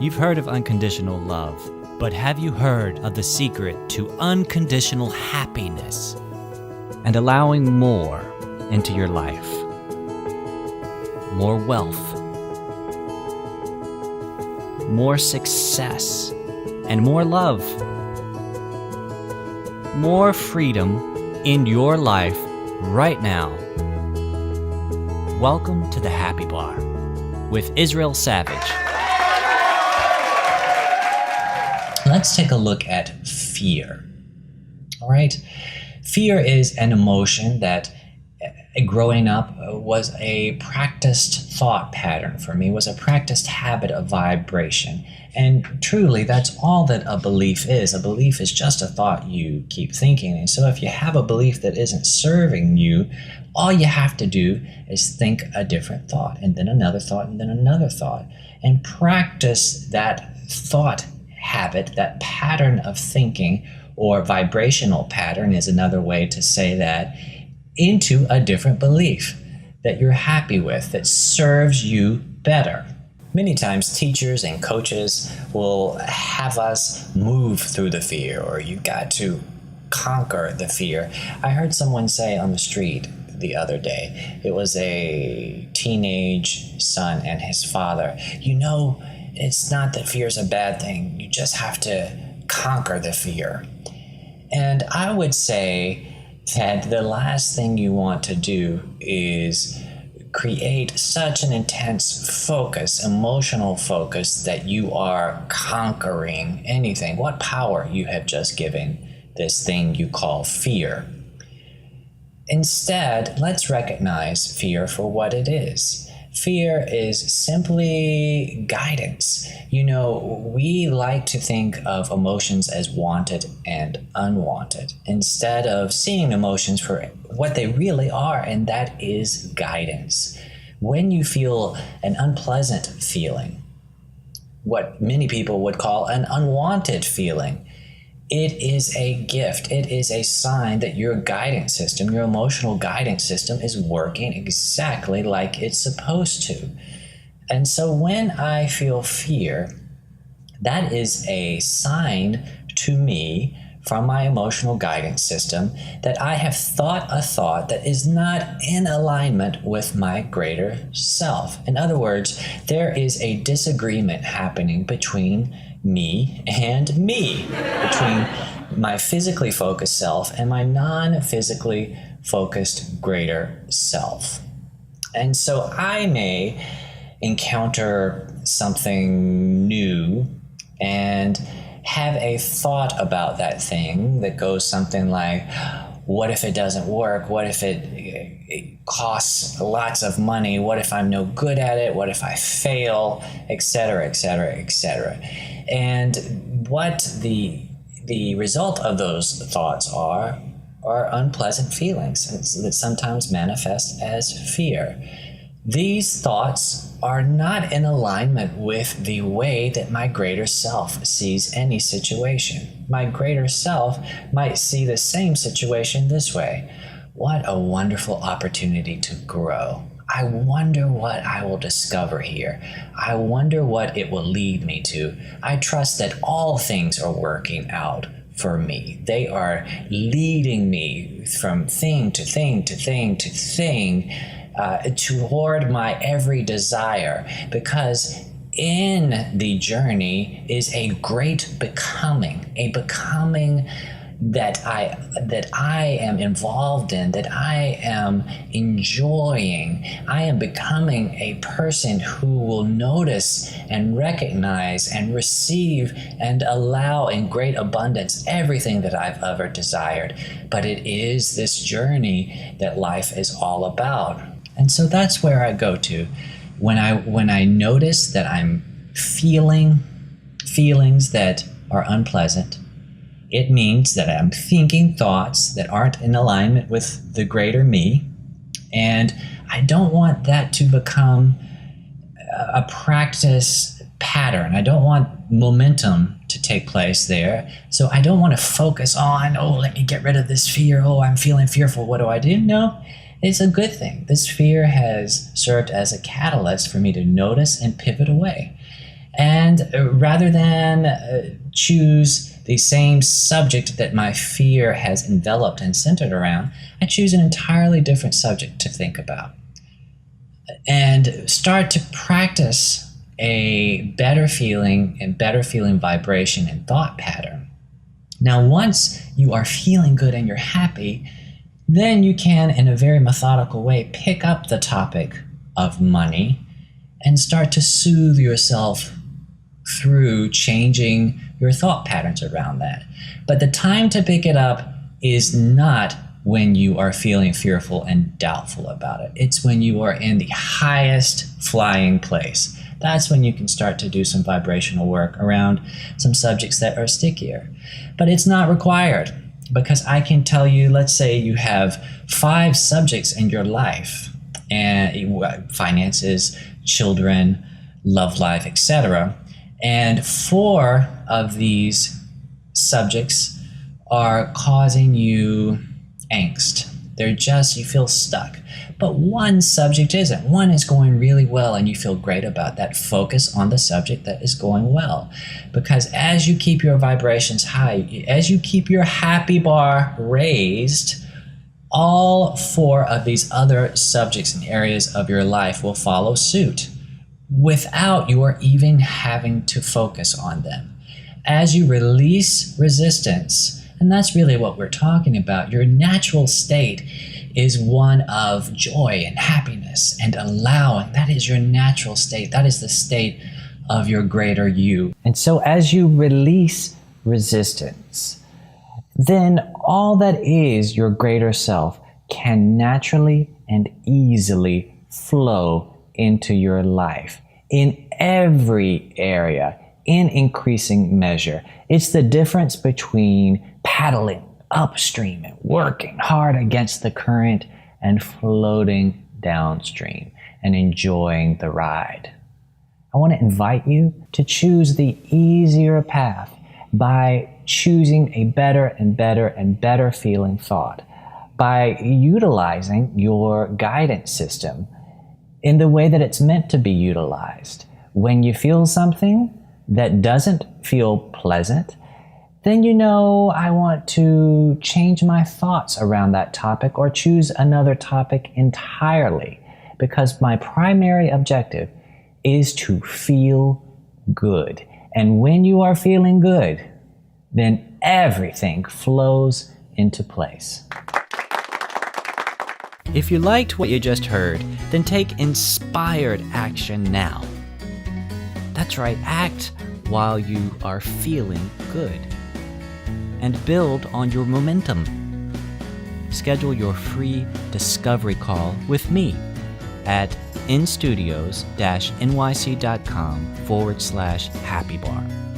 You've heard of unconditional love, but have you heard of the secret to unconditional happiness and allowing more into your life? More wealth, more success, and more love. More freedom in your life right now. Welcome to the Happy Bar with Israel Savage. Let's take a look at fear. All right. Fear is an emotion that growing up was a practiced thought pattern for me, was a practiced habit of vibration. And truly, that's all that a belief is. A belief is just a thought you keep thinking. And so if you have a belief that isn't serving you, all you have to do is think a different thought, and then another thought, and then another thought, and practice that thought habit, that pattern of thinking, or vibrational pattern is another way to say that, into a different belief that you're happy with, that serves you better. Many times teachers and coaches will have us move through the fear, or you got to conquer the fear. I heard someone say on the street the other day, it was a teenage son and his father, it's not that fear is a bad thing. You just have to conquer the fear. And I would say that the last thing you want to do is create such an intense focus, emotional focus, that you are conquering anything. What power you have just given this thing you call fear. Instead, let's recognize fear for what it is. Fear is simply guidance. We like to think of emotions as wanted and unwanted, instead of seeing emotions for what they really are, and that is guidance. When you feel an unpleasant feeling, what many people would call an unwanted feeling, it is a gift. It is a sign that your guidance system, your emotional guidance system, is working exactly like it's supposed to. And so when I feel fear, that is a sign to me from my emotional guidance system that I have thought a thought that is not in alignment with my greater self. In other words, there is a disagreement happening between me and me, between my physically focused self and my non-physically focused greater self. And so I may encounter something new and have a thought about that thing that goes something like, what if it doesn't work? What if it costs lots of money? What if I'm no good at it? What if I fail? Etc., etc., etc. And what the result of those thoughts are unpleasant feelings that sometimes manifest as fear. These thoughts are not in alignment with the way that my greater self sees any situation. My greater self might see the same situation this way. What a wonderful opportunity to grow. I wonder what I will discover here. I wonder what it will lead me to. I trust that all things are working out for me. They are leading me from thing to thing to thing to thing, toward my every desire, because in the journey is a great becoming, that I am involved in, that I am enjoying. I am becoming a person who will notice and recognize and receive and allow in great abundance everything that I've ever desired. But it is this journey that life is all about. And so that's where I go to when I notice that I'm feeling feelings that are unpleasant. It means that I'm thinking thoughts that aren't in alignment with the greater me, and I don't want that to become a practice pattern. I don't want momentum to take place there. So I don't want to focus on, let me get rid of this fear. I'm feeling fearful. What do? No, it's a good thing. This fear has served as a catalyst for me to notice and pivot away. And rather than choose the same subject that my fear has enveloped and centered around, I choose an entirely different subject to think about and start to practice a better feeling vibration and thought pattern. Now, once you are feeling good and you're happy, then you can, in a very methodical way, pick up the topic of money and start to soothe yourself through changing your thought patterns around that. But the time to pick it up is not when you are feeling fearful and doubtful about it. It's when you are in the highest flying place. That's when you can start to do some vibrational work around some subjects that are stickier. But it's not required, because I can tell you, let's say you have 5 subjects in your life, and finances, children, love life, etc. And 4 of these subjects are causing you angst. You feel stuck. But 1 subject isn't. 1 is going really well and you feel great about that. Focus on the subject that is going well. Because as you keep your vibrations high, as you keep your happy bar raised, all 4 of these other subjects and areas of your life will follow suit without your even having to focus on them. As you release resistance, and that's really what we're talking about, your natural state is one of joy and happiness and allowing. That is your natural state. That is the state of your greater you. And so as you release resistance, then all that is your greater self can naturally and easily flow into your life in every area, in increasing measure. It's the difference between paddling upstream and working hard against the current and floating downstream and enjoying the ride. I want to invite you to choose the easier path by choosing a better and better and better feeling thought, by utilizing your guidance system in the way that it's meant to be utilized. When you feel something that doesn't feel pleasant, then you know I want to change my thoughts around that topic or choose another topic entirely, because my primary objective is to feel good. And when you are feeling good, then everything flows into place. If you liked what you just heard, then take inspired action now. That's right, act while you are feeling good. And build on your momentum. Schedule your free discovery call with me at instudios-nyc.com/happybar.